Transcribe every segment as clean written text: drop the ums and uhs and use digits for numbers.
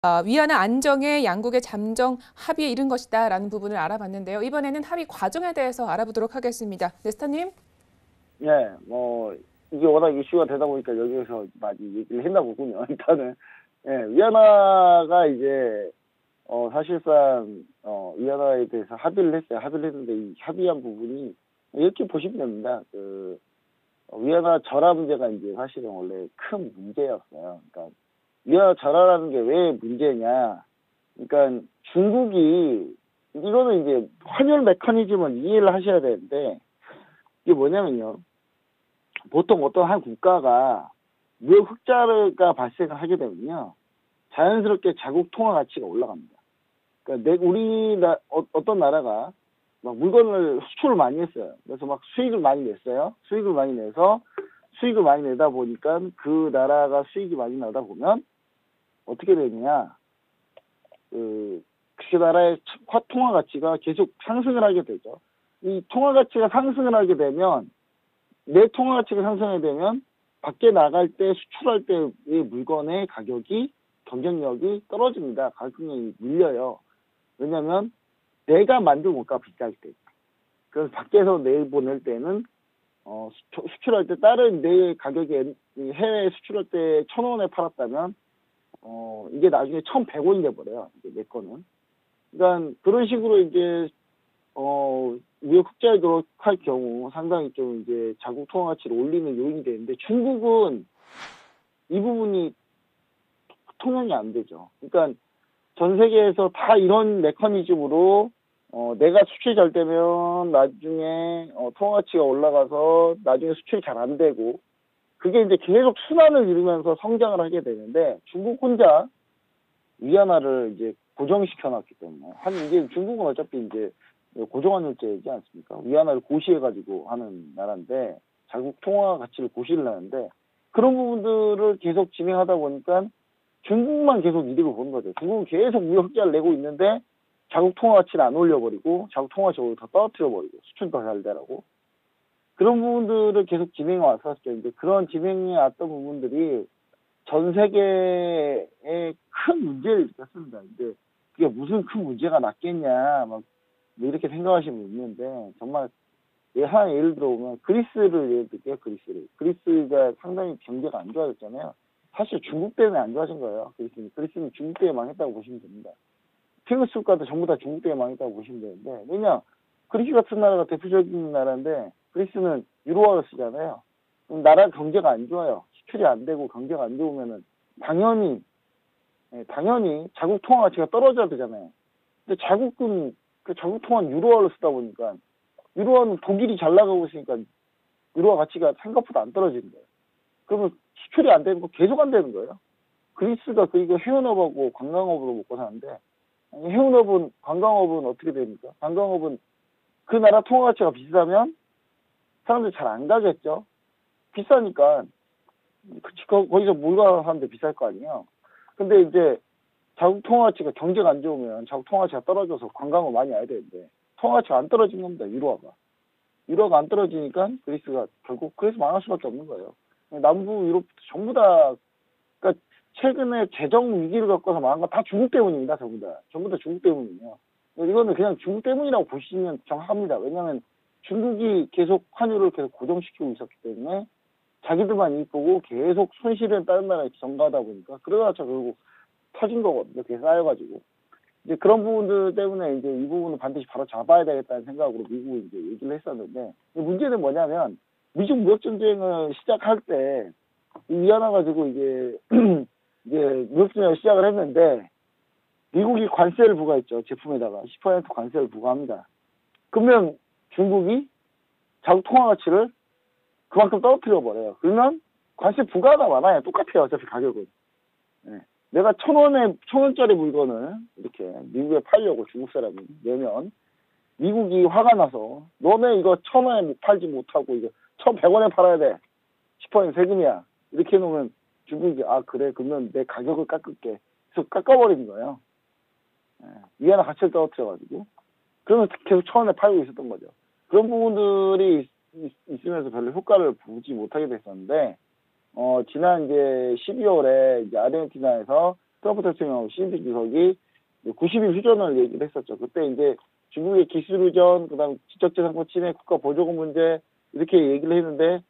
위안화 안정에 양국의 잠정 합의에 이른 것이다라는 부분을 알아봤는데요. 이번에는 합의 과정에 대해서 알아보도록 하겠습니다. 네스터님. 네, 이게 워낙 이슈가 되다 보니까 여기에서 많이 얘기를 했나 보군요. 일단은, 예, 위안화가 이제, 사실상, 위안화에 대해서 합의를 했어요. 합의를 했는데 이 합의한 부분이 이렇게 보시면 됩니다. 위안화 절하 문제가 이제 사실은 원래 큰 문제였어요. 그러니까, 위안화 절하라는 게 왜 문제냐. 그러니까 중국이, 이거는 이제 환율 메커니즘은 이해를 하셔야 되는데, 이게 뭐냐면요. 보통 어떤 한 국가가 무역 흑자가 발생을 하게 되면요. 자연스럽게 자국 통화 가치가 올라갑니다. 그러니까 어떤 나라가 막 물건을 수출을 많이 했어요. 그래서 막 수익을 많이 냈어요. 수익을 많이 내서 수익을 많이 내다 보니까 그 나라가 수익이 많이 나다 보면 어떻게 되느냐. 그 나라의 통화 가치가 계속 상승을 하게 되죠. 이 통화 가치가 상승을 하게 되면 내 통화 가치가 상승하게 되면 밖에 나갈 때 수출할 때의 물건의 가격이 경쟁력이 떨어집니다. 가격이 밀려요. 왜냐하면 내가 만든 원가가 비쌀 때. 그래서 밖에서 내보낼 때는 수출할 때 다른 내 가격에 해외 수출할 때 1,000원에 팔았다면 이게 나중에 1,100원이 돼버려요. 이제 내 거는. 그러니까 그런 식으로 이제 무역 흑자에 들어갈 경우 상당히 좀 이제 자국 통화 가치를 올리는 요인이 되는데 중국은 이 부분이 통용이 안 되죠. 그러니까 전 세계에서 다 이런 메커니즘으로 내가 수출이 잘 되면 나중에 통화 가치가 올라가서 나중에 수출이 잘 안 되고 그게 이제 계속 순환을 이루면서 성장을 하게 되는데 중국 혼자 위안화를 이제 고정시켜 놨기 때문에 이게 중국은 어차피 이제 고정환율제이지 않습니까? 위안화를 고시해가지고 하는 나라인데 자국 통화 가치를 고시를 하는데 그런 부분들을 계속 진행하다 보니까 중국만 계속 이득을 보는 거죠. 중국은 계속 무역 흑자를 내고 있는데 자국 통화 가치를 안 올려버리고 자국 통화 가치를 더 떨어뜨려버리고 수출 더 잘 되라고 그런 부분들을 계속 진행해 왔었죠. 이제 그런 진행해 왔던 부분들이 전 세계에 큰 문제를 일으켰습니다. 근데 그게 무슨 큰 문제가 났겠냐 막 뭐 이렇게 생각하시는 분 있는데 정말 하나 예를 들어보면 그리스를 예를 들게요. 그리스가 상당히 경제가 안 좋아졌잖아요. 사실 중국 때문에 안 좋아진 거예요. 그리스는 중국 때문에 망했다고 보시면 됩니다. 핑크스 국가도 전부 다 중국 때문에 망했다고 보시면 되는데 왜냐 그리스 같은 나라가 대표적인 나라인데 그리스는 유로화를 쓰잖아요. 그럼 나라 경제가 안 좋아요. 수출이 안 되고 경제가 안 좋으면은 당연히 자국 통화 가치가 떨어져야 되잖아요. 근데 자국 통화는 유로화를 쓰다 보니까 유로화는 독일이 잘 나가고 있으니까 유로화 가치가 생각보다 안 떨어지는 거예요. 그러면 수출이 안 되는 거 계속 안 되는 거예요. 그리스가 그리고 해운업하고 관광업으로 먹고 사는데 해운업은 관광업은 어떻게 됩니까? 관광업은 그 나라 통화 가치가 비싸면 사람들이 잘 안 가겠죠. 비싸니까 거기서 물건 사는데 비쌀 거 아니에요. 근데 이제 자국 통화 가치가 경제가 안 좋으면 자국 통화 가치가 떨어져서 관광을 많이 와야 되는데 통화 가치가 안 떨어진 겁니다. 유로화가 안 떨어지니까 그리스가 결국 그래서 망할 수밖에 없는 거예요. 남부 유럽 전부 다 그러니까 최근에 재정 위기를 겪어서 망한 건 다 중국 때문입니다. 전부 다 중국 때문이에요. 이거는 그냥 중국 때문이라고 보시면 정확합니다. 왜냐하면 중국이 계속 환율을 계속 고정시키고 있었기 때문에 자기들만 이쁘고 계속 손실은 다른 나라에 전가하다 보니까 그러다가 결국 터진 거거든요. 그게 쌓여가지고. 이제 그런 부분들 때문에 이제 이 부분은 반드시 바로 잡아야 되겠다는 생각으로 미국이 이제 얘기를 했었는데 문제는 뭐냐면 미중 무역 전쟁을 시작할 때 위안화 가지고 이제 무역 전쟁을 시작을 했는데 미국이 관세를 부과했죠. 제품에다가 10% 관세를 부과합니다. 그러면 중국이 자국 통화 가치를 그만큼 떨어뜨려 버려요. 그러면 관세 부과가 많아요. 똑같아요. 어차피 가격은. 네. 내가 1,000원짜리 물건을 이렇게 미국에 팔려고 중국 사람이 내면 미국이 화가 나서 너네 이거 1,000원에 팔지 못하고 이거 1,100원에 팔아야 돼. 10% 세금이야. 이렇게 해놓으면 중국이 그래 그러면 내 가격을 깎을게. 그래서 깎아버리는 거예요. 위안화 가치를 떨어뜨려가지고 그러면 계속 1,000원에 팔고 있었던 거죠. 그런 부분들이 있으면서 별로 효과를 보지 못하게 됐었는데 지난 이제 12월에 이제 아르헨티나에서 트럼프 대통령하고 시진핑 주석이 90일 휴전을 얘기를 했었죠. 그때 이제 중국의 기술 휴전, 그다음 지적재산권 침해, 국가 보조금 문제 이렇게 얘기를 했는데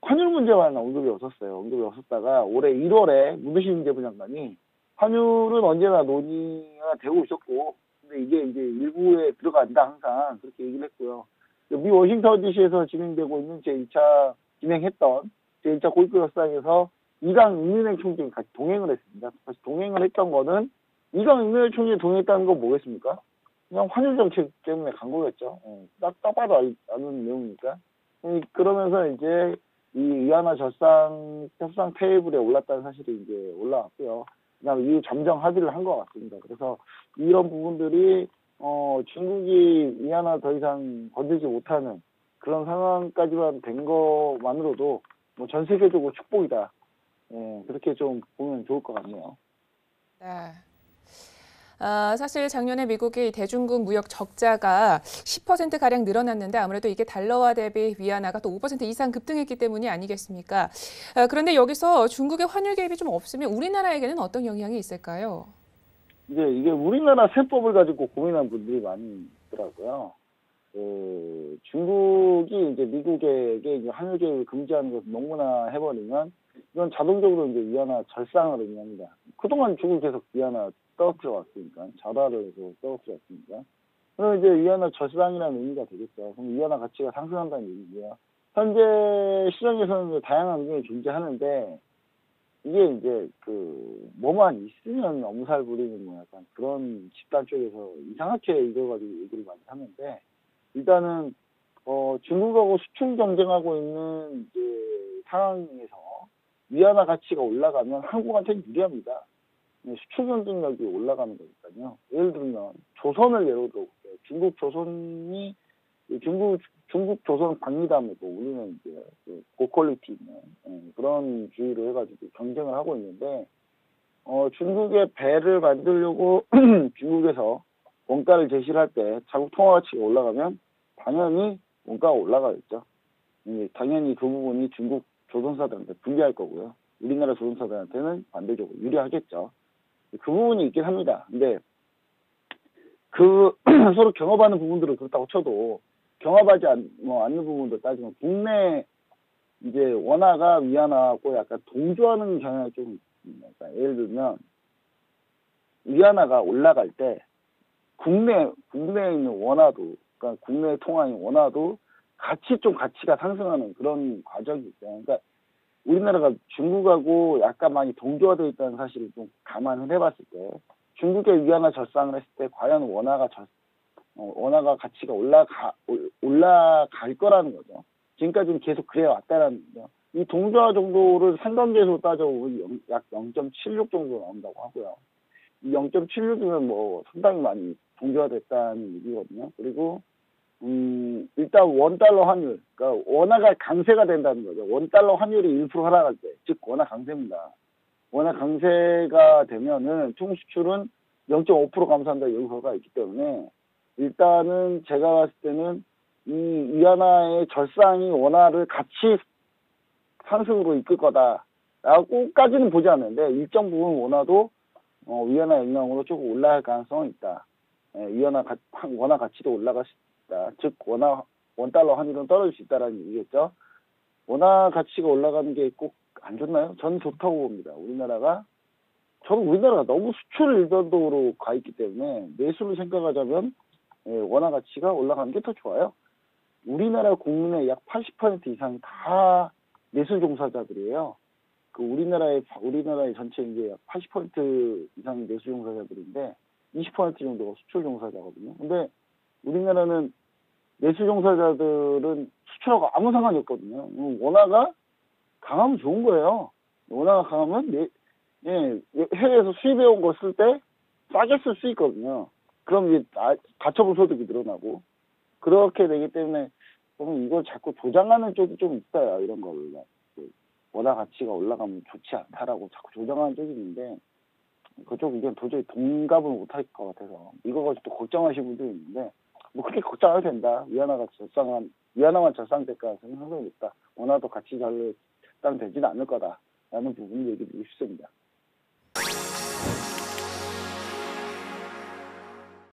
환율 문제만 언급이 없었어요. 언급이 없었다가 올해 1월에 문두신 재무 장관이 환율은 언제나 논의가 되고 있었고, 근데 이게 이제 일부에 들어간다 항상 그렇게 얘기를 했고요. 미 워싱턴 DC에서 진행되고 있는 진행했던 제1차 고위급 협상에서 이강 인민은행 총재가 같이 동행을 했습니다. 같이 동행을 했던 거는 이강 인민은행 총재가 동행했다는 건 뭐겠습니까? 그냥 환율 정책 때문에 간 거겠죠. 딱 봐도 아는 내용이니까. 그러면서 이제 이 위안화 협상 테이블에 올랐다는 사실이 이제 올라왔고요. 그다음에 이후 잠정 합의를 한 것 같습니다. 그래서 이런 부분들이 중국이 위안화 더 이상 건들지 못하는 그런 상황까지만 된 것만으로도 뭐 전 세계적으로 축복이다. 예, 그렇게 좀 보면 좋을 것 같네요. 네. 사실 작년에 미국의 대중국 무역 적자가 10%가량 늘어났는데 아무래도 이게 달러화 대비 위안화가 또 5% 이상 급등했기 때문이 아니겠습니까? 그런데 여기서 중국의 환율 개입이 좀 없으면 우리나라에게는 어떤 영향이 있을까요? 이게 우리나라 세법을 가지고 고민한 분들이 많이 있더라고요. 중국이 이제 미국에게 이제 환율 개입을 금지하는 것을 농문화 해버리면 이건 자동적으로 이제 위안화 절상을 의미합니다. 그동안 중국이 계속 위안화 떨어뜨려 왔으니까, 절하를 해서 떨어뜨려 왔으니까. 그럼 이제 위안화 절상이라는 의미가 되겠죠. 그럼 위안화 가치가 상승한다는 얘기고요. 현재 시장에서는 다양한 의견이 존재하는데, 이게 이제 뭐만 있으면 엄살 부리는 뭐 약간 그런 집단 쪽에서 이상하게 이겨가지고 얘기를 많이 하는데, 일단은 중국하고 수출 경쟁하고 있는 이제 상황에서 위안화 가치가 올라가면 한국한테는 유리합니다. 수출 경쟁력이 올라가는 거니까요. 예를 들면 조선을 예로 들어볼게요. 중국 조선 박리담에도 우리는 이제 고퀄리티 있는 그런 주의로 해가지고 경쟁을 하고 있는데, 중국의 배를 만들려고 중국에서 원가를 제시를 할 때 자국 통화 가치가 올라가면 당연히 원가가 올라가겠죠. 당연히 그 부분이 중국 조선사들한테 불리할 거고요. 우리나라 조선사들한테는 반대적으로 유리하겠죠. 그 부분이 있긴 합니다. 근데 서로 경합하는 부분들은 그렇다고 쳐도 경합하지 않는 부분들 따지면 국내 이제 원화가 위안화하고 약간 동조하는 경향이 좀 있습니다. 예를 들면 위안화가 올라갈 때 국내에 있는 원화도, 그러니까 국내 통화인 원화도 가치가 상승하는 그런 과정이 있어요. 그러니까 우리나라가 중국하고 약간 많이 동조화되어 있다는 사실을 좀 감안을 해봤을 때, 중국의 위안화 절상을 했을 때 과연 원화가 가치가 올라갈 거라는 거죠. 지금까지는 계속 그래 왔다라는 거죠. 이 동조화 정도를 상관계수로 따져보면 약 0.76 정도 나온다고 하고요. 이 0.76이면 뭐 상당히 많이 동조화됐다는 얘기거든요. 그리고 일단 원달러 환율, 그러니까 원화가 강세가 된다는 거죠. 원달러 환율이 1% 하락할 때, 즉 원화 강세입니다. 원화 강세가 되면은 총 수출은 0.5% 감소한다 이 결과가 있기 때문에, 일단은 제가 봤을 때는 이 위안화의 절상이 원화를 같이 상승으로 이끌 거다라고까지는 보지 않는데, 일정 부분 원화도 위안화 영향으로 조금 올라갈 가능성은 있다. 원화 가치도 올라갈 수 있다. 즉 원달러 환율은 떨어질 수 있다라는 얘기겠죠. 원화 가치가 올라가는 게 꼭 안 좋나요? 저는 좋다고 봅니다. 저는 우리나라가 너무 수출 일변도로 가 있기 때문에 내수를 생각하자면 원화 가치가 올라가는 게 더 좋아요. 우리나라 국민의 약 80% 이상이 다 내수 종사자들이에요. 우리나라의 전체 이제 약 80% 이상이 내수 종사자들인데 20% 정도가 수출 종사자거든요. 근데 우리나라는 내수 종사자들은 수출하고 아무 상관이 없거든요. 원화가 강하면 좋은 거예요. 원화가 강하면 해외에서 수입해온 거 쓸 때 싸게 쓸 수 있거든요. 그럼 이제 가처분 소득이 늘어나고, 그렇게 되기 때문에 저는 이걸 자꾸 조장하는 쪽이 좀 있어요. 이런 거를. 원화 가치가 올라가면 좋지 않다라고 자꾸 조장하는 쪽이 있는데, 그쪽 의견 도저히 동감을 못할 것 같아서 이거 가지고 또 걱정하시는 분들이 있는데, 뭐 그렇게 걱정해도 된다. 위안화만 절상될 가능성이 상당히 높다. 원화도 같이 절상되지는 않을 거다라는 부분을 얘기드리고 싶습니다.